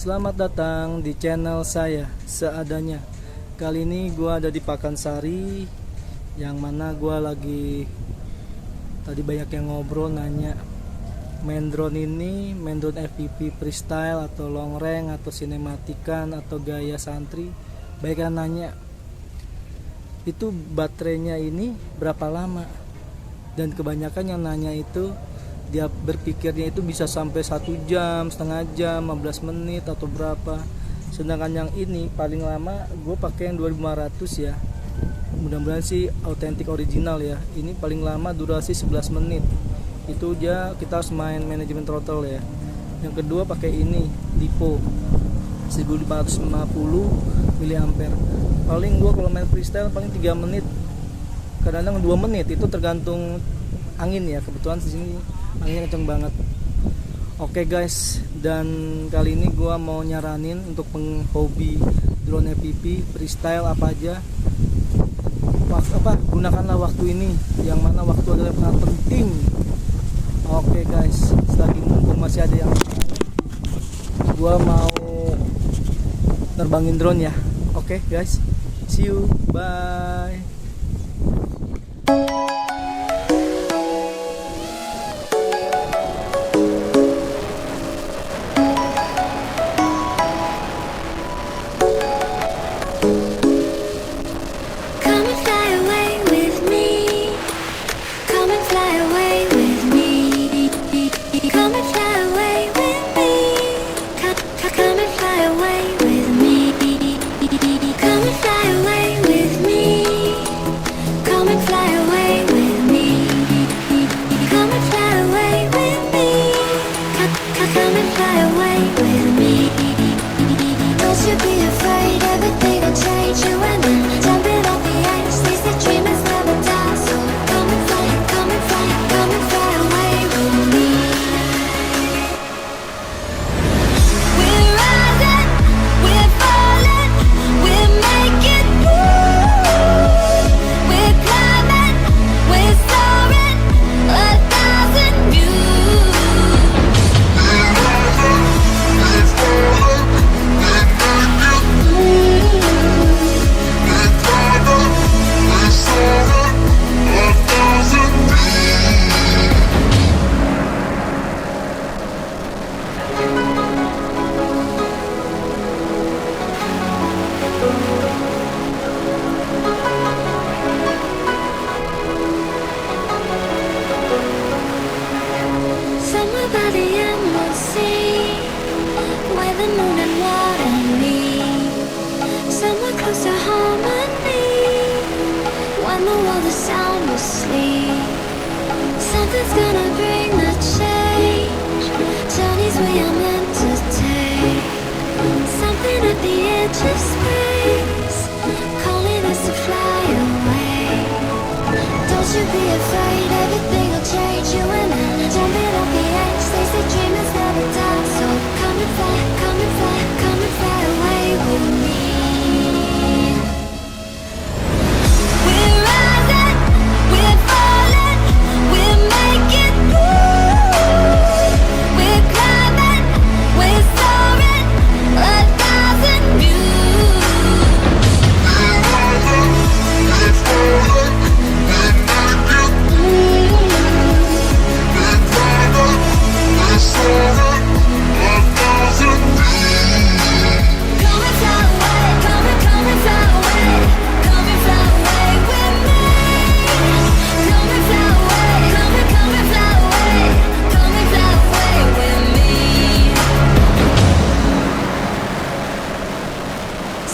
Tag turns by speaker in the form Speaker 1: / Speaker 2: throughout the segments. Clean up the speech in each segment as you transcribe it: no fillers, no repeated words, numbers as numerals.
Speaker 1: Selamat datang di channel saya seadanya. Kali ini gue ada di Pakansari, yang mana gue lagi tadi banyak yang ngobrol nanya main drone FPV freestyle atau long range atau sinematikan atau gaya santri. Banyak yang nanya itu baterainya ini berapa lama, dan kebanyakan yang nanya itu dia berpikirnya itu bisa sampai 1 jam, setengah jam, 15 menit atau berapa. Sedangkan yang ini paling lama gue pakai yang 2500 ya. Mudah-mudahan sih autentik original ya. Ini paling lama durasi 11 menit. Itu dia kita harus main manajemen throttle ya. Yang kedua pakai ini lipo 1550 mAh. Paling gue kalau main freestyle paling 3 menit. Kadang-kadang 2 menit, itu tergantung angin ya. Kebetulan di sini anginnya kenceng banget. Oke guys, dan kali ini gua mau nyaranin untuk penghobi drone FPV freestyle apa aja. Gunakanlah waktu ini, yang mana waktu adalah sangat penting. Oke guys, selagi mumpung masih ada yang gua mau nerbangin drone ya. Oke guys, see you, bye.
Speaker 2: Something's gonna bring the change. Journeys we are meant to take. Something at the edge of space, calling us to fly away. Don't you be afraid, everything will change. You and I, jumping off the edge. They say dreamers never die. So come and fly, come and fly, come and fly away with me.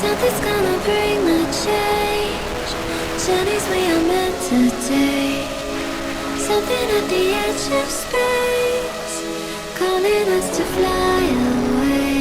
Speaker 2: Something's gonna bring the change. Journeys we are meant to take. Something at the edge of space, calling us to fly away.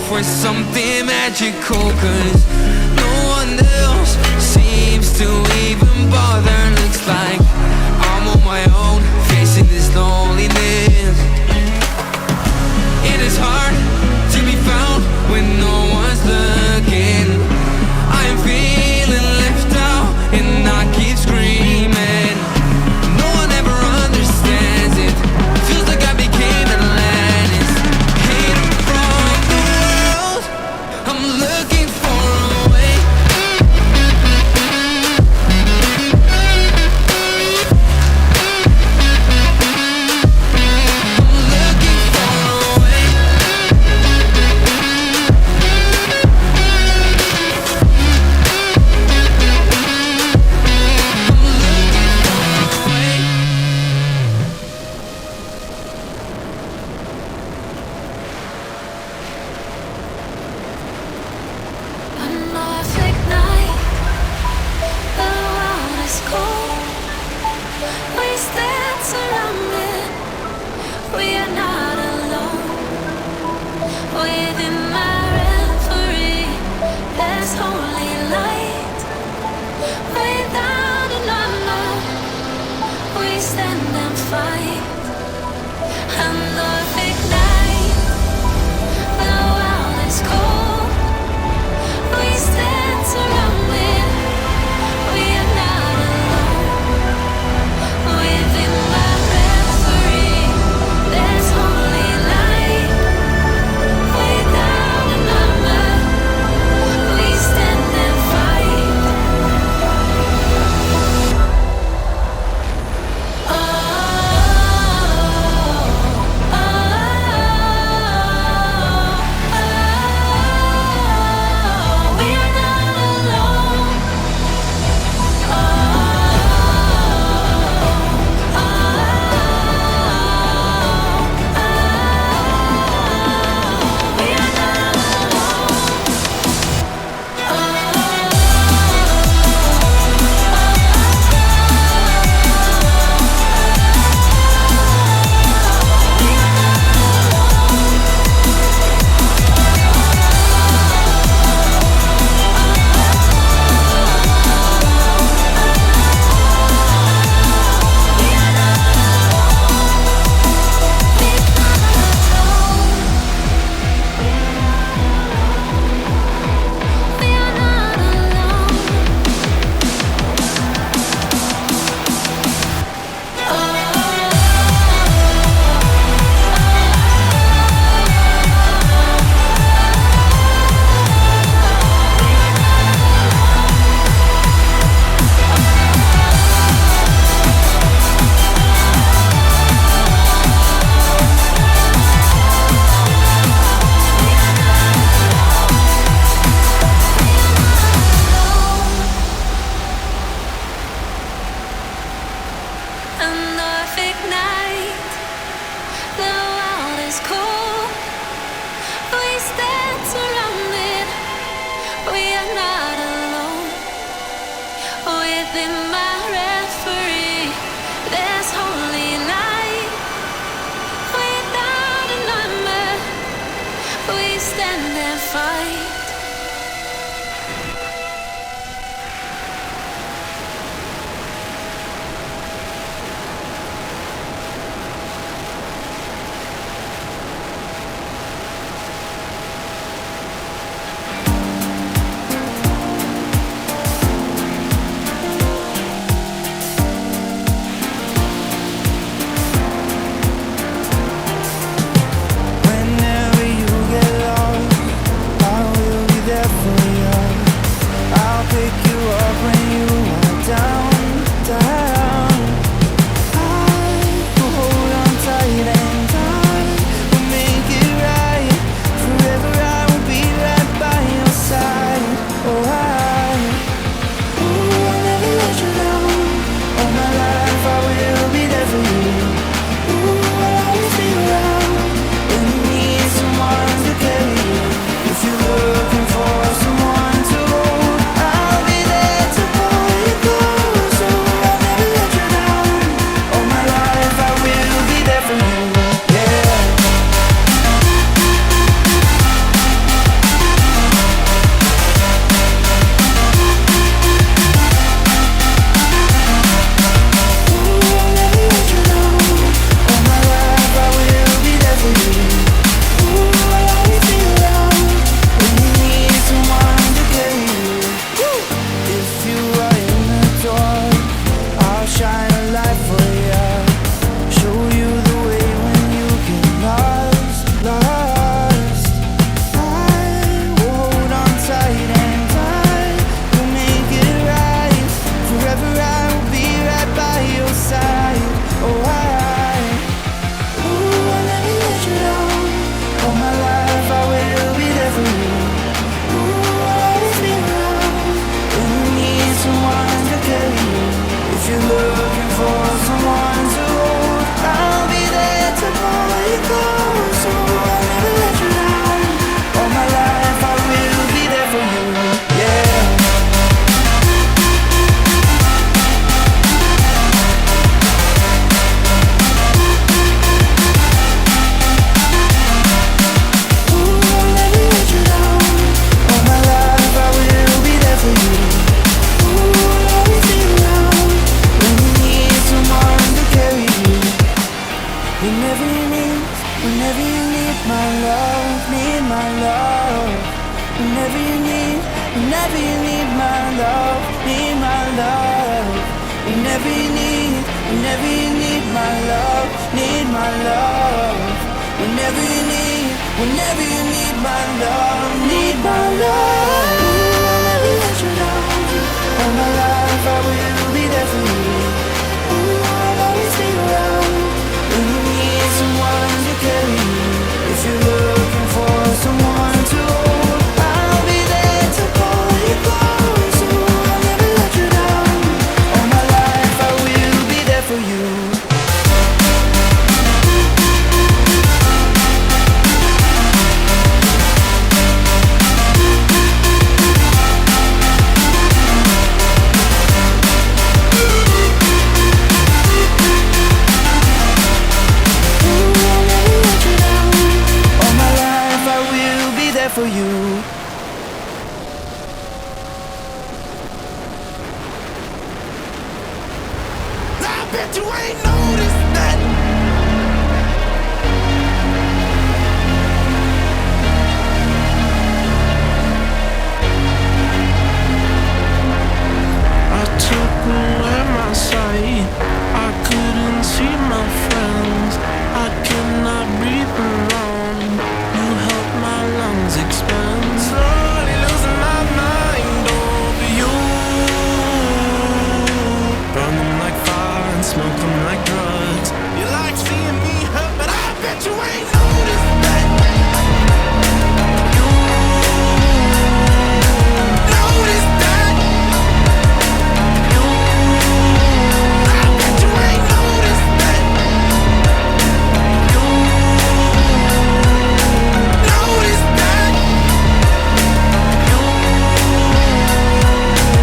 Speaker 3: for something magical, 'cause no one else seems to even bother. Looks like I'm on my own, facing this loneliness. It is hard to be found when no one's looking. I am feeling left out and I keep screaming. No one ever understands it. Feels like I became Atlantis. Hidden from the world, I'm looking for a way. whenever you need my love, need my love. Whenever you need my love, need my love. I'll never let you down. All my life I will be there for you. I'll always be around when you need someone to carry you. If you're looking for someone to hold, I'll be there to pull you close. I'll never let you down. All my life I will be there for you. For you. I bet you ain't noticed that. I took away my sight. I couldn't see my friends. I could not breathe alone. You helped my lungs expand. Slowly losing my mind over you. Burn them like fire and smoke them like drugs. You like seeing me hurt, but I bet you ain't noticed that. You noticed that. You, I bet you ain't noticed that. You noticed that.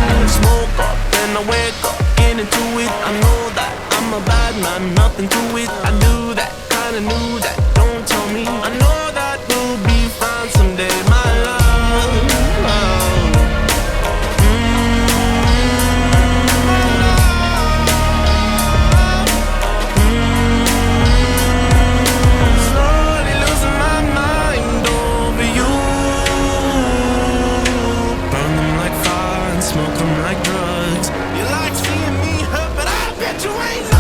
Speaker 3: You smoke up and I wake up, get into it. I know that I'm a bad man, nothing to it. I do that, kinda knew that. Don't tell me. I know that we'll be fine someday, my love. Slowly losing my mind over you. Burn them like fire and smoke them like drugs. You like seeing me hurt, but I bet you ain't